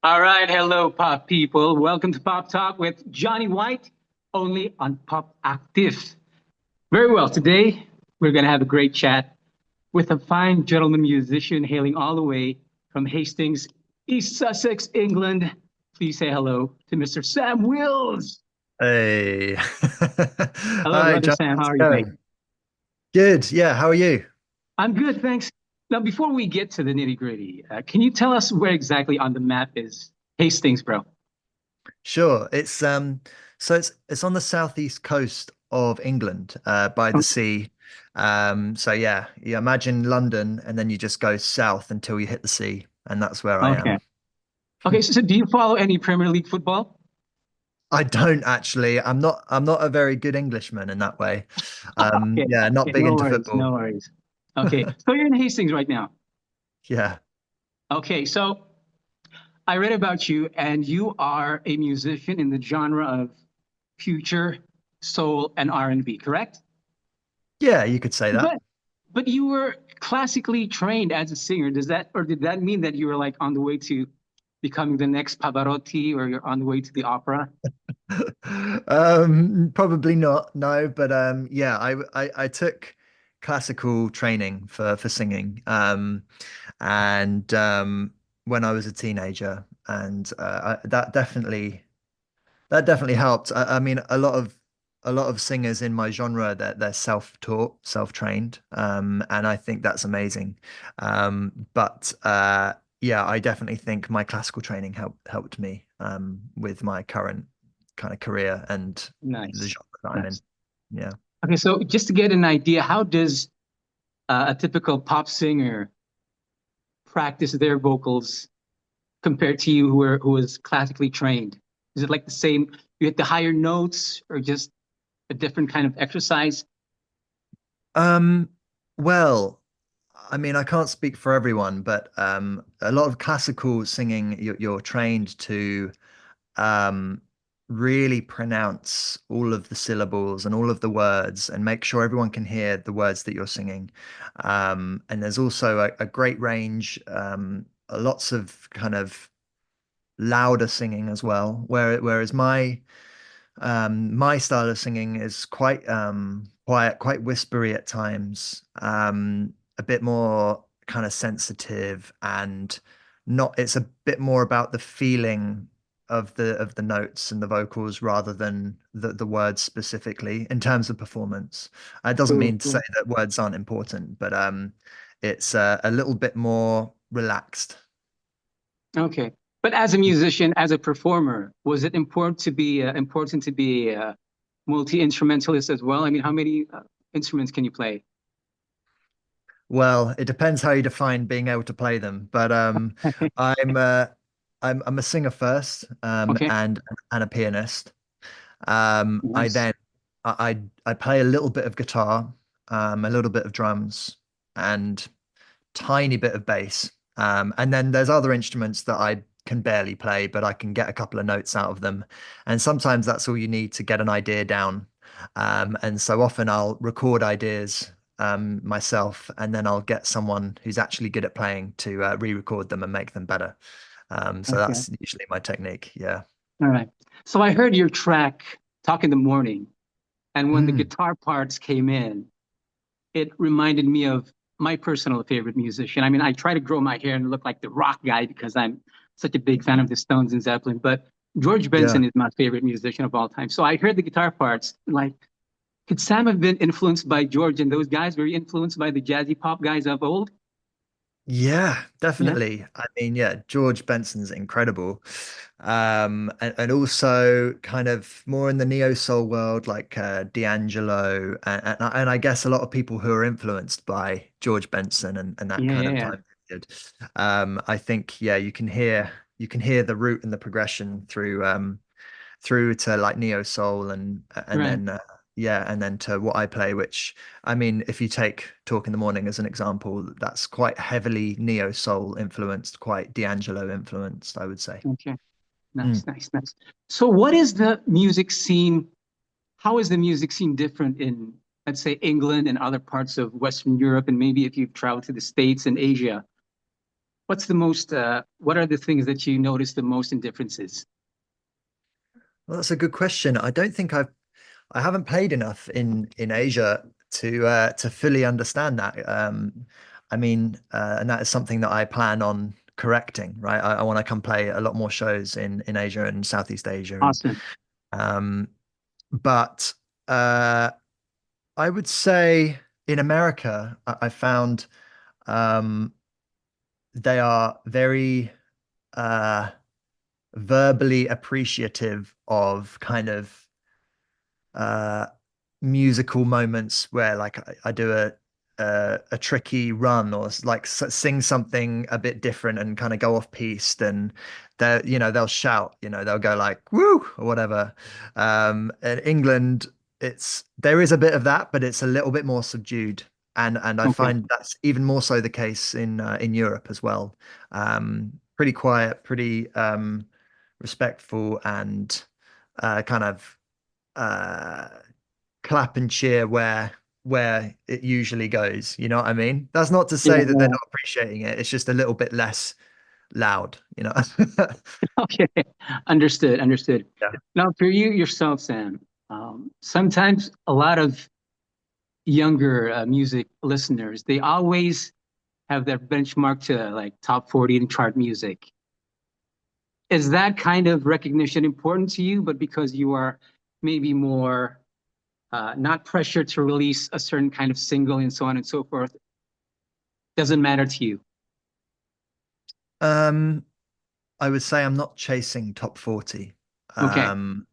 All right, hello, pop people. Welcome to Pop Talk with Johnny White, only on Pop Active. Very well, today we're going to have a great chat with a fine gentleman musician hailing all the way from Hastings, East Sussex, England. Please say hello to Mr. Sam Wills. Hey. Hello, Hi, brother John. Sam. How How's are it you, mate? going? Good. Yeah. How are you? I'm good, thanks. Now, before we get to the nitty gritty, can you tell us where exactly on the map is Hastings, bro? Sure. It's on the southeast coast of England, by the sea. So yeah, you imagine London and then you just go south until you hit the sea, and that's where I Okay. am. Okay, so do you follow any Premier League football? I don't actually. I'm not a very good Englishman in that way. Okay, Yeah, not okay, big no into worries, no football. worries. Okay, so you're in Hastings right now. Yeah. Okay, so I read about you, and you are a musician in the genre of future, soul, and R&B, correct? Yeah, you could say that. But but you were classically trained as a singer. Does that or did that mean that you were like on the way to becoming the next Pavarotti, or you're on the way to the opera? Probably not, no, but yeah, I took classical training for singing and when I was a teenager, and that definitely helped. I mean, a lot of singers in my genre, they're self-taught, self-trained, and I think that's amazing. But yeah, I definitely think my classical training helped me with my current kind of career and the Nice, genre that I'm in. nice. Yeah. Okay, so just to get an idea, how does a typical pop singer practice their vocals compared to you who was classically trained? Is it like the same? You hit the higher notes, or just a different kind of exercise? Um, well, I mean, I can't speak for everyone, but a lot of classical singing, you're trained to um, really pronounce all of the syllables and all of the words and make sure everyone can hear the words that you're singing. And there's also a great range, lots of kind of louder singing as well, whereas my style of singing is quite quiet, quite whispery at times, a bit more kind of sensitive and not. It's a bit more about the feeling of the notes and the vocals rather than the words specifically in terms of performance. It doesn't Cool, mean to say cool. that words aren't important, but it's a little bit more relaxed. Okay. But as a musician, as a performer, was it important to be a multi-instrumentalist as well? I mean, how many instruments can you play? Well, it depends how you define being able to play them, but I'm uh, I'm a singer first, Okay. and a pianist. I Nice. then I play a little bit of guitar, a little bit of drums, and tiny bit of bass. And then there's other instruments that I can barely play, but I can get a couple of notes out of them. And sometimes that's all you need to get an idea down. And so often I'll record ideas myself, and then I'll get someone who's actually good at playing to re-record them and make them better. So Okay. that's usually my technique. Yeah. All right. So I heard your track Talk in the Morning, and when the Mm, guitar parts came in, it reminded me of my personal favorite musician. I mean, I try to grow my hair and look like the rock guy because I'm such a big fan of the Stones and Zeppelin, but George yeah. Benson is my favorite musician of all time. So I heard the guitar parts, like, could Sam have been influenced by George and those guys? Very influenced by the jazzy pop guys of old? Yeah, Yeah. definitely. I mean, yeah, George Benson's incredible. And also kind of more in the neo soul world, like D'Angelo, and I guess a lot of people who are influenced by George Benson and that Yeah, kind yeah, of yeah. time period. I think, yeah, you can hear the root and the progression through to like neo soul and Right. then yeah, and then to what I play, which I mean, if you take Talk in the Morning as an example, that's quite heavily neo soul influenced, quite D'Angelo influenced, I would say. Okay. Mm. Nice, nice, nice. So what is the music scene? How is the music scene different in, let's say, England and other parts of Western Europe, and maybe if you've traveled to the States and Asia? What's the most, what are the things that you notice the most in differences? Well, that's a good question. I haven't played enough in Asia to fully understand that. And that is something that I plan on correcting, right? I want to come play a lot more shows in Asia and Southeast Asia, and Awesome. um, but uh, I would say in America, I found um, they are very uh, verbally appreciative of kind of uh, musical moments where like I do a tricky run or like sing something a bit different and kind of go off piste, and they'll shout, they'll go like woo or whatever. In England, there is a bit of that, but it's a little bit more subdued. And I Okay. find that's even more so the case in Europe as well. Pretty quiet, pretty respectful, and kind of uh, clap and cheer where it usually goes. You know what I mean? That's not to Yeah, say that they're yeah. not appreciating it. It's just a little bit less loud, you know? Okay. Understood. Understood. Yeah. Now, for you yourself, Sam, sometimes a lot of younger music listeners, they always have their benchmark to like top 40 and chart music. Is that kind of recognition important to you, but because you are maybe more not pressured to release a certain kind of single and so on and so forth, doesn't matter to you? Um, I would say I'm not chasing top 40. Okay. Um,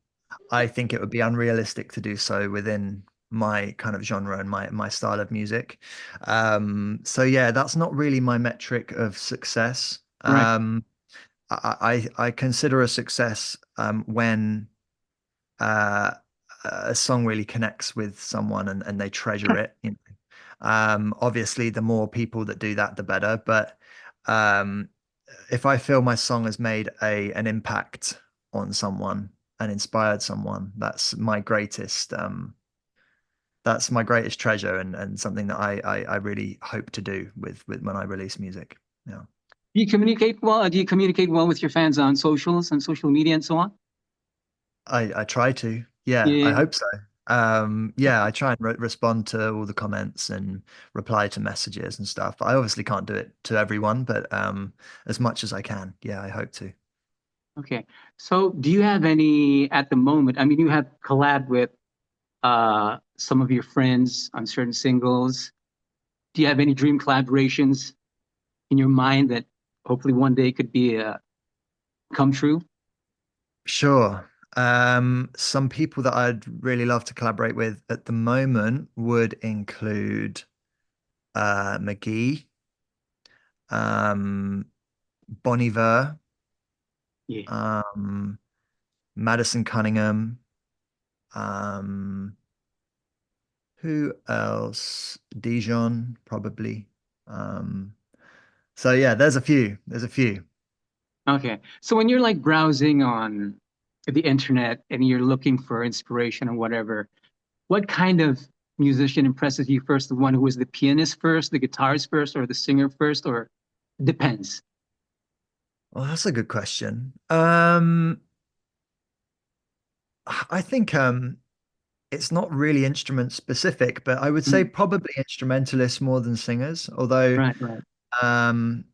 I think it would be unrealistic to do so within my kind of genre and my style of music. So yeah, that's not really my metric of success. Right. I consider a success when uh, a song really connects with someone and they treasure it. Obviously, the more people that do that, the better. But um, if I feel my song has made an impact on someone and inspired someone, that's my greatest treasure, and something that I really hope to do with when I release music. Yeah. Do you communicate well? Do you communicate well with your fans on socials and social media and so on? I try to. Yeah, I Yeah. hope so. Yeah, I try and respond to all the comments and reply to messages and stuff. I obviously can't do it to everyone, but as much as I can. Yeah, I hope to. Okay. So do you have any at the moment? I mean, you have collabed with some of your friends on certain singles. Do you have any dream collaborations in your mind that hopefully one day could be come true? Sure. Some people that I'd really love to collaborate with at the moment would include McGee, um, Bon Iver, Yeah. um, Madison Cunningham. Um, Who else? Dijon, probably. Um, so yeah, there's a few. There's a few. Okay. So when you're like browsing on the internet and you're looking for inspiration or whatever, what kind of musician impresses you first? The one who is the pianist first, the guitarist first, or the singer first, or depends? Well, that's a good question. I think it's not really instrument specific, but I would say Mm. probably instrumentalists more than singers, although Right, right. um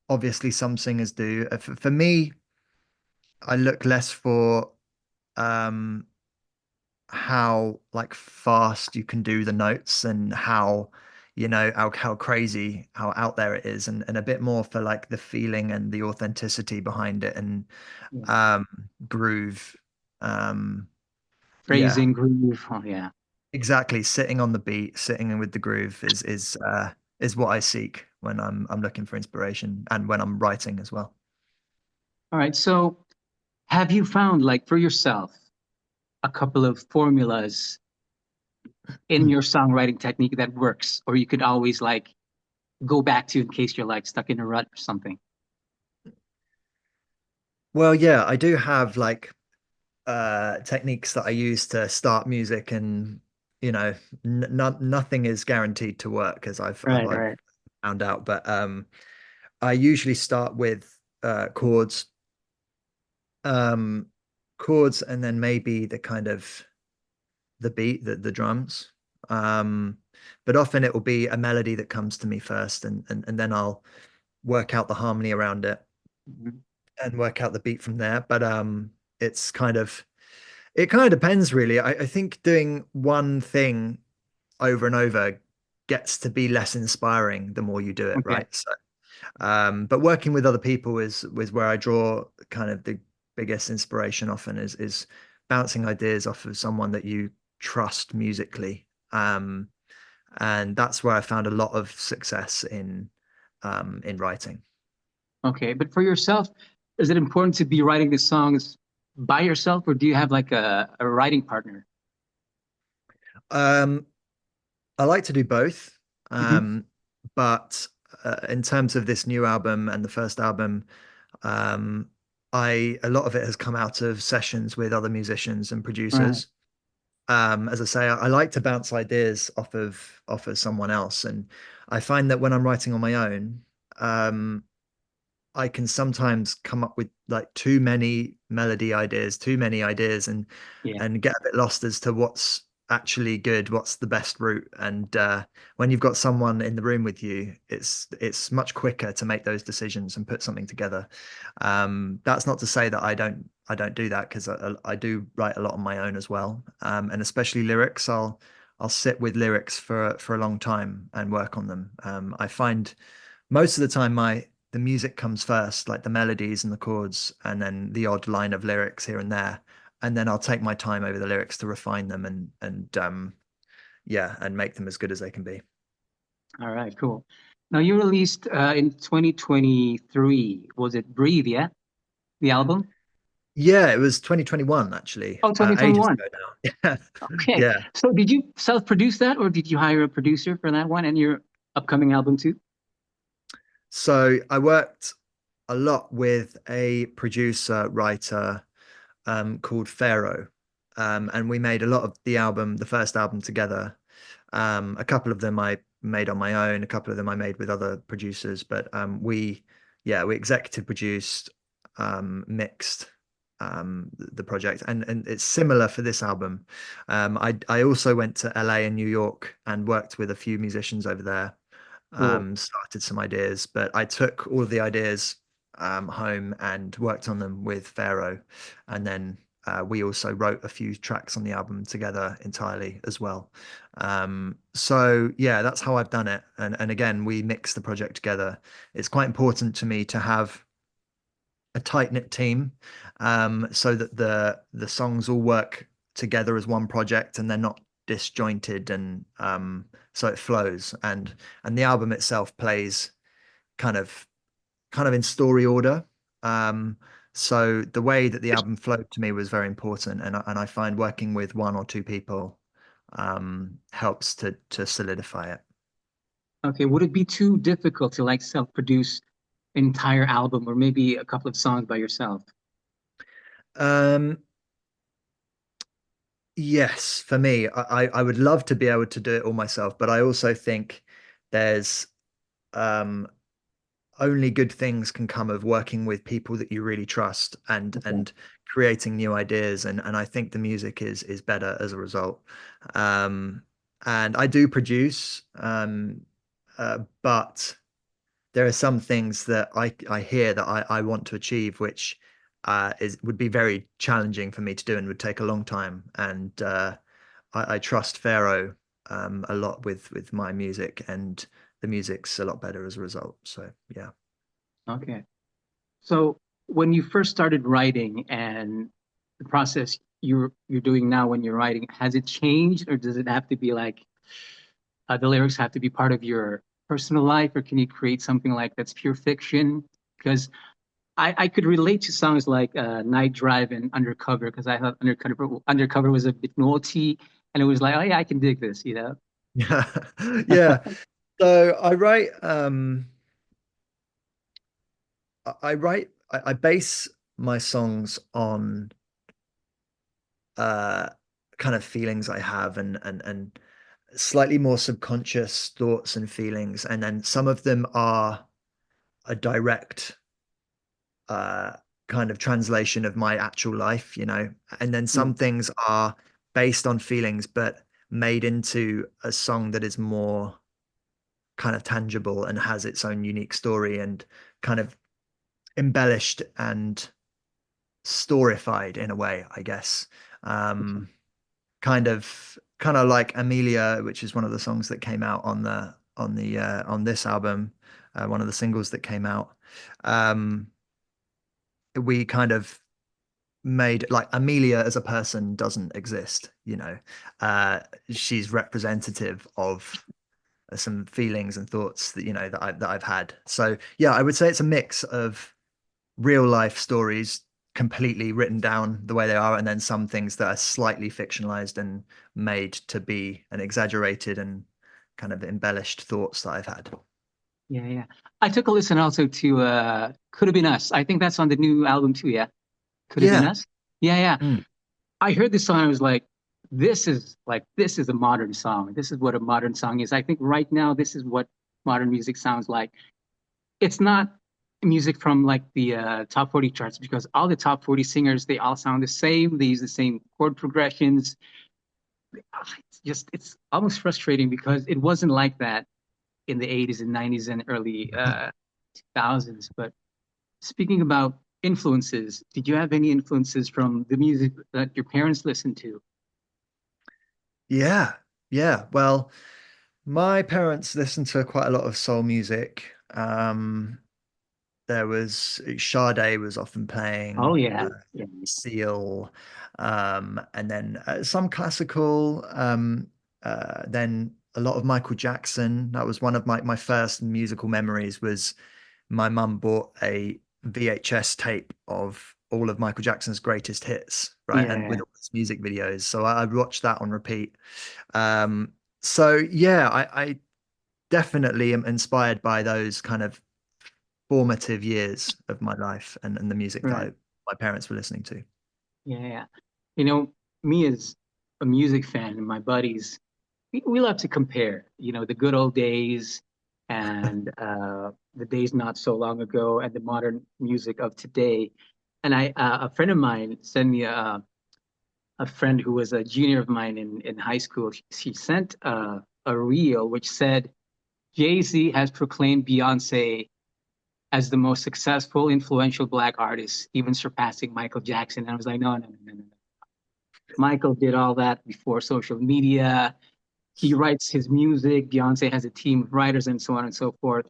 obviously some singers do. For me, I look less for um how like fast you can do the notes and how how crazy, how out there it is, and a bit more for like the feeling and the authenticity behind it, and Yeah. um groove. um yeah, Phrasing, groove. Oh, yeah. exactly, sitting on the beat, sitting with the groove is what I seek when I'm looking for inspiration and when I'm writing as well. All right. So have you found, like, for yourself, a couple of formulas in your songwriting technique that works, or you could always like go back to in case you're like stuck in a rut or something? Well, yeah, I do have like techniques that I use to start music, and you know, nothing is guaranteed to work, as Right, I've right. found out. But I usually start with chords, um, chords, and then maybe the kind of the beat, the drums. Um, but often it will be a melody that comes to me first, and then I'll work out the harmony around it Mhm. and work out the beat from there. But it's kind of it kind of depends really. I think doing one thing over and over gets to be less inspiring the more you do it, Okay. right? So but working with other people is where I draw kind of the biggest inspiration often is bouncing ideas off of someone that you trust musically. And that's where I found a lot of success in writing. Okay. But for yourself, is it important to be writing the songs by yourself, or do you have like a writing partner? Um, I like to do both. Hmm. But in terms of this new album and the first album, um, I a lot of it has come out of sessions with other musicians and Right. producers. As I say, I like to bounce ideas off of someone else, and I find that when I'm writing on my own, um, I can sometimes come up with like too many melody ideas, too many ideas, Yeah. and get a bit lost as to what's actually good, what's the best route. And when you've got someone in the room with you, it's much quicker to make those decisions and put something together. That's not to say that I don't do that because I do write a lot on my own as well, and especially lyrics. I'll sit with lyrics for a long time and work on them. I find most of the time the music comes first, like the melodies and the chords, and then the odd line of lyrics here and there. And then I'll take my time over the lyrics to refine them and yeah, and make them as good as they can be. All right. Cool. Now you released in 2023. Was it Breathe? Yeah, the album. Yeah, it was 2021 actually, Oh, ages 2021. ago now. Okay. Yeah. So did you self-produce that, or did you hire a producer for that one and your upcoming album too? So I worked a lot with a producer writer called Pharaoh. And we made a lot of the first album together. A couple of them I made on my own, a couple of them I made with other producers, but yeah, we executive produced, mixed the project, and it's similar for this album. I also went to LA and New York and worked with a few musicians over there, Cool. started some ideas, but I took all of the ideas home and worked on them with Pharaoh. And then we also wrote a few tracks on the album together entirely as well. So yeah, that's how I've done it. And again, we mix the project together. It's quite important to me to have a tight-knit team, so that the songs all work together as one project and they're not disjointed, and so it flows. And the album itself plays kind of kind of in story order. Um, so the way that the album flowed to me was very important, and I find working with one or two people helps to solidify it. Okay. Would it be too difficult to like self-produce entire album or maybe a couple of songs by yourself? Um, yes, for me, I would love to be able to do it all myself, but I also think there's um, only good things can come of working with people that you really trust Okay. and creating new ideas, and I think the music is better as a result. Um, and I do produce, but there are some things that I hear that I want to achieve, which is would be very challenging for me to do and would take a long time. And I trust Pharaoh a lot with my music, and the music's a lot better as a result. So yeah. Okay. So when you first started writing and the process you're doing now when you're writing, has it changed or does it have to be like the lyrics have to be part of your personal life or can you create something like that's pure fiction? Because I could relate to songs like Night Drive and Undercover because I thought Undercover was a bit naughty and it was like, oh yeah, I can dig this, you know? Yeah. Yeah. So I base my songs on uh kind of feelings I have, and slightly more subconscious thoughts and feelings. And then some of them are a direct uh, kind of translation of my actual life, you know. And then Yeah, some things are based on feelings, but made into a song that is more kind of tangible and has its own unique story and kind of embellished and storified in a way, I guess. Um, kind of like Amelia, which is one of the songs that came out on the on this album, one of the singles that came out. Um, we kind of made like Amelia as a person doesn't exist, you know. Uh, she's representative of some feelings and thoughts that you know that I've had. So yeah, I would say it's a mix of real life stories completely written down the way they are, and then some things that are slightly fictionalized and made to be an exaggerated and kind of embellished thoughts that I've had. yeah, yeah. I took a listen also to Could Have Been Us. I think that's on the new album too, yeah. Could Have Been Yeah. Us. Yeah, yeah. Mm. I heard this song, I was like, this is a modern song. This is what a modern song is. I think right now this is what modern music sounds like. It's not music from like the top 40 charts because all the top 40 singers, they all sound the same. They use the same chord progressions. It's almost frustrating because it wasn't like that in the 80s and 90s and early 2000s. But speaking about influences, did you have any influences from the music that your parents listened to? Yeah. Yeah. Well, my parents listened to quite a lot of soul music. There was Sade was often Oh playing, yeah, yeah, Seal, and then some classical, then a lot of Michael Jackson. That was one of my first musical memories was my mum bought a VHS tape of all of Michael Jackson's greatest hits, right? And yeah, with all his music videos. So I watched that on repeat. Um, so yeah, I definitely am inspired by those kind of formative years of my life and the music that right, my parents were listening to. yeah, yeah. You know, me as a music fan and my buddies, we love to compare. You know, the good old days and the days not so long ago, and the modern music of today. And a friend of mine sent me a friend who was a junior of mine in high school. She sent a reel which said Jay-Z has proclaimed Beyonce as the most successful, influential Black artist, even surpassing Michael Jackson. And I was like, no, no, no, no, no. Michael did all that before social media. He writes his music. Beyonce has a team of writers and so on and so forth.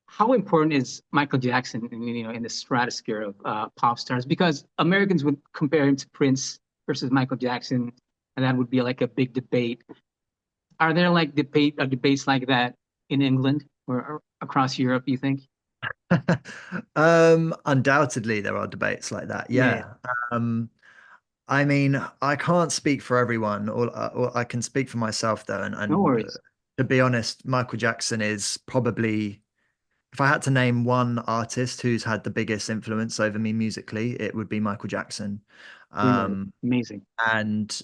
How important is Michael Jackson in, in the stratosphere of pop stars? Because Americans would compare him to Prince versus Michael Jackson, and that would be like a big debate. Are there like debates like that in England or across Europe, you think? Undoubtedly, there are debates like that. Yeah, Yeah. Um, I mean, I can't speak for everyone, or I can speak for myself though. no And worries. to be honest, Michael Jackson is probably, if I had to name one artist who's had the biggest influence over me musically, it would be Michael Jackson. Really Um, amazing. and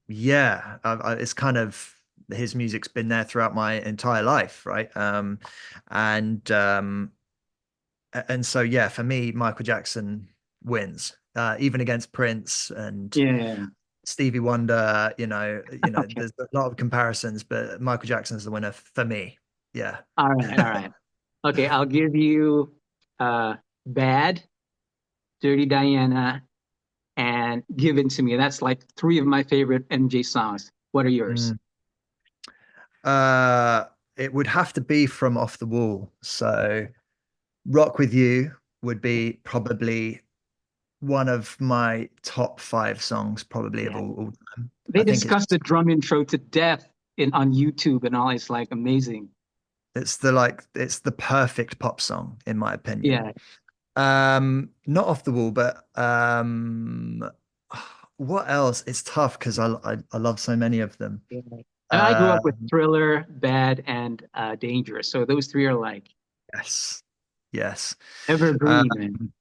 yeah, it's kind of his music's been there throughout my entire life, right? And and so yeah, for me, Michael Jackson wins, even against Prince and Yeah. Stevie Wonder. Okay. There's a lot of comparisons, but Michael Jackson's the winner for me. Yeah. All right. All right. Okay. I'll give you Bad, Dirty Diana, and Given to Me. That's like three of my favorite MJ songs. What are yours? Mm. Uh, it would have to be from Off the Wall. So Rock with You would be probably one of my top five songs, probably of Yeah. all time. I They think discussed the drum intro to Death in on YouTube and all. It's like amazing. it's the perfect pop song in my opinion. Yeah. Not Off the Wall, but what else? It's tough because I love so many of them. Yeah. And I grew Uh, up with Thriller, Bad, and Dangerous. So those three are like yes, yes. Uh, evergreen, man.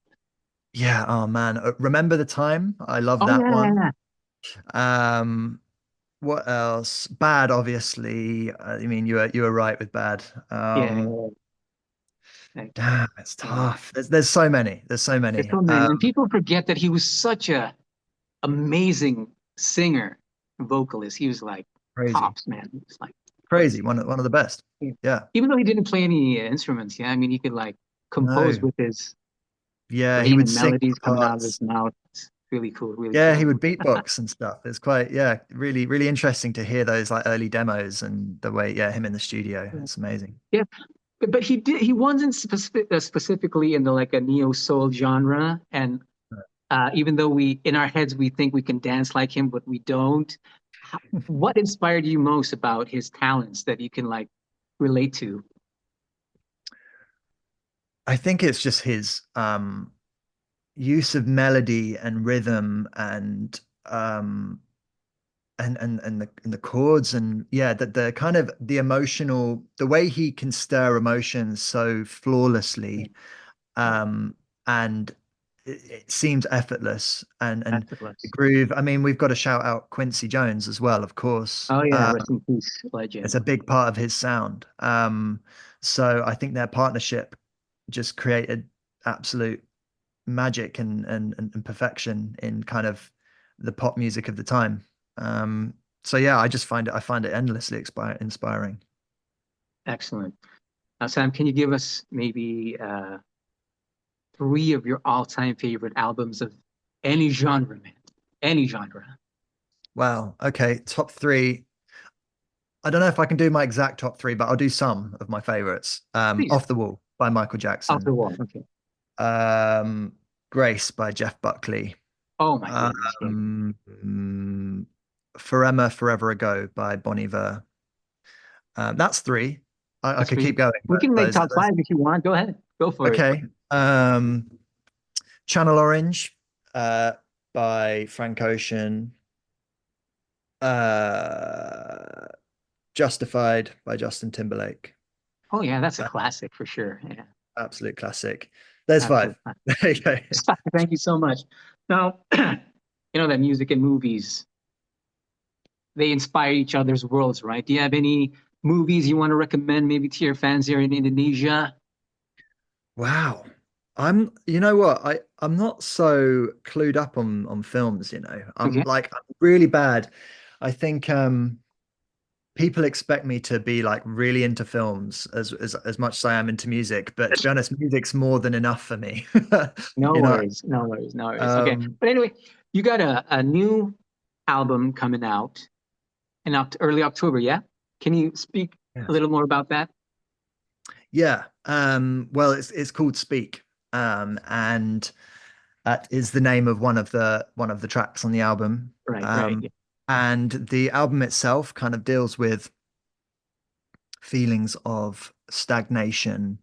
yeah. Oh man, Remember the Time? I love Oh that yeah, one. yeah, Um, what else? Bad, obviously. I mean, you were right with Bad. yeah. Yeah. Like, Damn, it's yeah, tough. There's so many. There's so there's many. so many, and people forget that he was such a amazing singer, vocalist. He was like Crazy, tops, man. He was like crazy. crazy. One of the best. Yeah. Yeah. Even though he didn't play any instruments, yeah, I mean, he could like compose No. with his Yeah, he brain would and sing melodies the coming out of his parts. mouth. It's really cool, really Yeah, he cool. would beatbox and stuff. It's quite, yeah, really, really interesting to hear those like early demos and the way, yeah, him in the studio. Yeah, It's amazing. yeah, but he wasn't specifically in the like a neo soul genre, and even though we in our heads we think we can dance like him, but we don't. What inspired you most about his talents that you can like relate to? I think it's just his use of melody and rhythm um and the chords and yeah, the kind of the emotional the way he can stir emotions so Yeah, flawlessly yeah, um and it seems effortless and the effortless. groove. I mean, we've got to shout out Quincy Jones as well, of course. Oh yeah, rest in peace, It's legend. a big part of his sound. So I think their partnership just created absolute magic and perfection in kind of the pop music of the time. So yeah, I find it endlessly inspiring. Excellent. Now, Sam, can you give us maybe three of your all-time favorite albums of any genre, man? Any genre. Wow. Okay, top three. I don't know if I can do my exact top three, but I'll do some of my favorites. Please, Off the Wall by Michael off the Jackson. wall. Okay. Um, Grace by Jeff Buckley. Oh my goodness. Yeah, Um, Forever, Forever Ago by Bon Iver. That's three. I that's could three. keep going, We but can make top five if you want. Go ahead. Go for it. okay. Um, Channel Orange, uh, by Frank Ocean. Uh, Justified by Justin Timberlake. Oh yeah, that's a Uh, classic for sure. Yeah, Absolute classic. There's absolute five. classic. There you go. Thank you so much. Now, you know that music and movies, they inspire each other's worlds, right? Do you have any movies you want to recommend maybe to your fans here in Indonesia? Wow. You know what? I'm not so clued up on films, you know. Okay. I'm really bad. I think people expect me to be like really into films as much as I am into music, but to be honest, music's more than enough for me. No You know, worries, no worries, no worries. Okay. um But anyway, you got a new album coming out in early October, yeah? Can you speak a yes. little more about that? Yeah. Well, it's called Speak. And that is the name of one of the tracks on the album. Right, right. Um, Yeah. and the album itself kind of deals with feelings of stagnation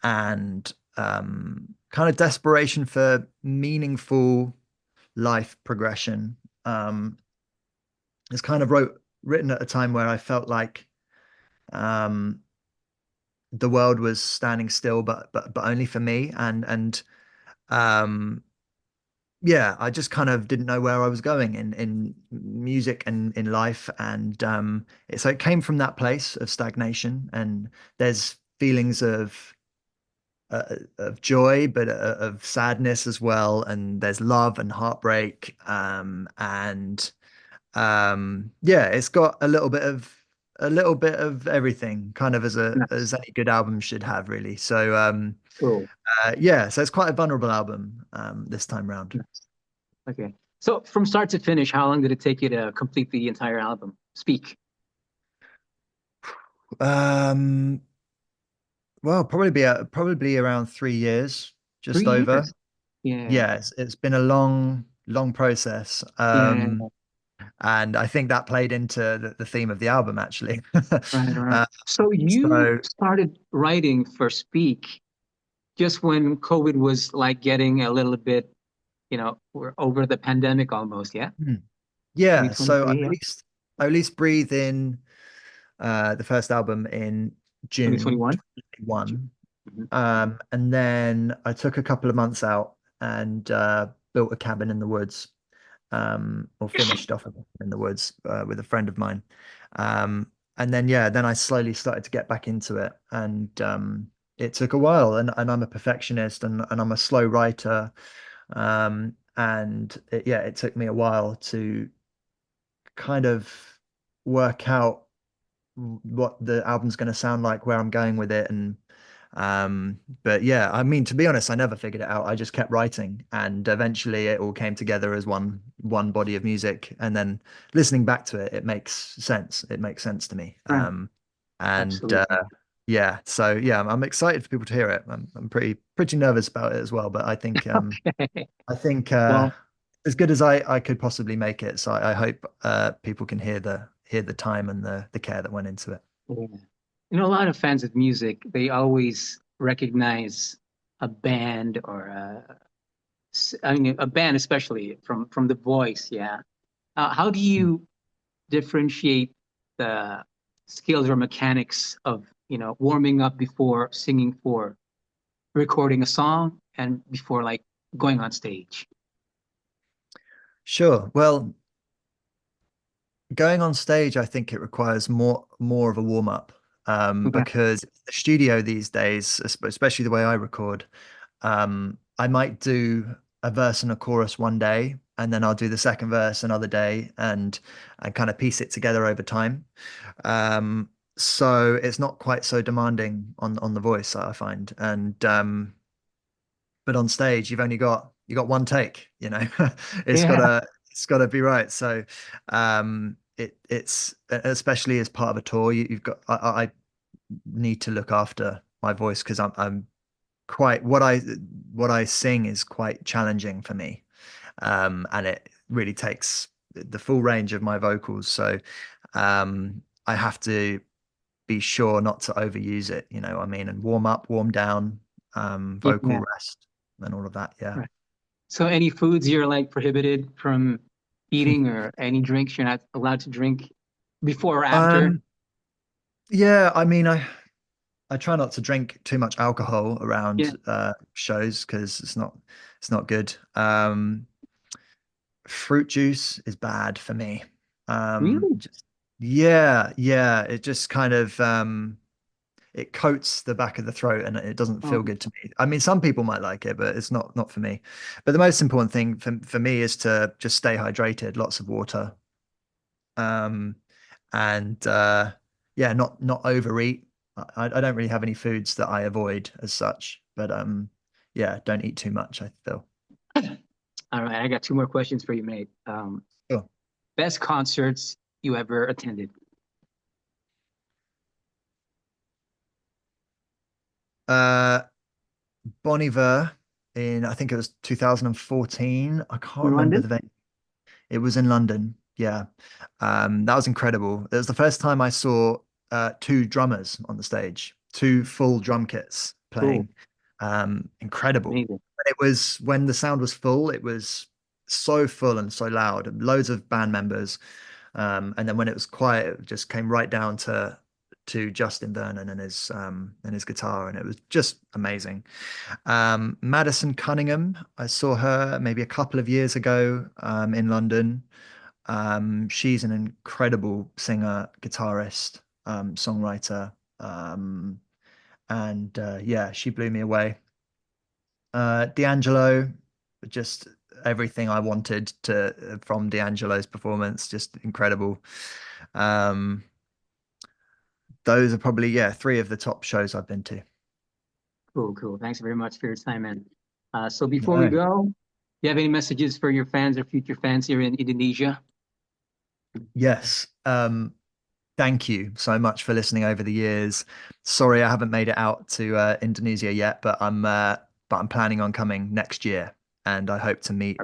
and kind of desperation for meaningful life progression. Um, it's kind of written at a time where I felt like um, the world was standing still, but only for me, and um, yeah, I just kind of didn't know where I was going in music and in life, and so it came from that place of stagnation, and there's feelings of joy, but of sadness as well, and there's love and heartbreak, and yeah, it's got a little bit of everything, kind of Nice. as any good album should have, really. So Cool. yeah, so it's quite a vulnerable album this time round. Nice. Okay. So from start to finish, how long did it take you to complete the entire album? Speak. Um, well, probably around 3 years, just 3 years. over. Yeah. Yeah, it's been a long process. Yeah. And I think that played into the theme of the album, actually. Right, right. Uh, So you so started writing for Speak just when COVID was like getting a little bit, we're over the pandemic almost, yeah? hmm, yeah, so 2023, yeah? I released Breathe in the first album in June 2021? 2021. Mhm. And then I took a couple of months out and built a cabin in the woods, or finished off in the woods with a friend of mine. And then, yeah, then I slowly started to get back into it. And it took a while, and I'm a perfectionist, and I'm a slow writer. And yeah, it took me a while to kind of work out what the album's going to sound like, where I'm going with it, and but yeah, I mean, to be honest, I never figured it out. I just kept writing, and eventually it all came together as one body of music. And then listening back to it, it makes sense. It makes sense to me. Right. And Absolutely. yeah, so yeah, I'm excited for people to hear it. I'm pretty nervous about it as well, but Okay. I think Well, as good as I could possibly make it. So I hope people can hear the time and the care that went into it. yeah. A lot of fans of music, they always recognize a band or I mean, a band especially from the voice. Yeah. How do you differentiate the skills or mechanics of, warming up before singing for recording a song and before like going on stage? Sure. Well, going on stage, I think it requires more of a warm up, Okay. because the studio these days, especially the way I record, I might do a verse and a chorus one day, and then I'll do the second verse another day, and kind of piece it together over time. So it's not quite so demanding on the voice, I find, and but on stage you got one take, you know. it's Yeah. gotta it's gotta be right. So it's especially as part of a tour, you've got I need to look after my voice because I'm quite what I sing is quite challenging for me, and it really takes the full range of my vocals. So I have to be sure not to overuse it, you know what I mean, and warm up, warm down, vocal Yeah. rest, and all of that. Yeah. Right. So any foods you're like prohibited from eating or any drinks you're not allowed to drink before or after? Um, yeah, I mean, I try not to drink too much alcohol Yeah. around shows because it's not good. Fruit juice is bad for me. Really? Just yeah, yeah, it just kind of it coats the back of the throat and it doesn't feel Oh, good to me. I mean, some people might like it, but it's not for me. But the most important thing for me is to just stay hydrated, lots of water. Um, and yeah, not overeat. I don't really have any foods that I avoid as such, but yeah, don't eat too much, I feel. all right. I got two more questions for you, mate. Sure. Best concerts you ever attended? Uh, Bon Iver in, I think it was 2014. I can't In remember London? the venue. It was in London. Yeah. That was incredible. It was the first time I saw two drummers on the stage, two full drum kits Cool. playing. Incredible. Amazing. It was when the sound was full, it was so full and so loud, loads of band members. And then when it was quiet, it just came right down to Justin Vernon and his guitar, and it was just amazing. Madison Cunningham, I saw her maybe a couple of years ago in London. She's an incredible singer, guitarist, songwriter, and yeah, she blew me away. D'Angelo, just everything I wanted to from D'Angelo's performance, just incredible. Um, those are probably, yeah, three of the top shows I've been to. Cool, cool. Thanks very much for your time, man. So before we No. go, do you have any messages for your fans or future fans here in Indonesia? Yes. Thank you so much for listening over the years. Sorry, I haven't made it out to Indonesia yet, but I'm planning on coming next year, and I hope to meet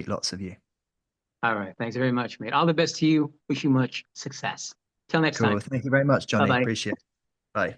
lots of you. All right. Thanks very much, mate. All the best to you. Wish you much success. Till next Cool. time. Thank you very much, Bye Johnny. bye. Appreciate it. Bye.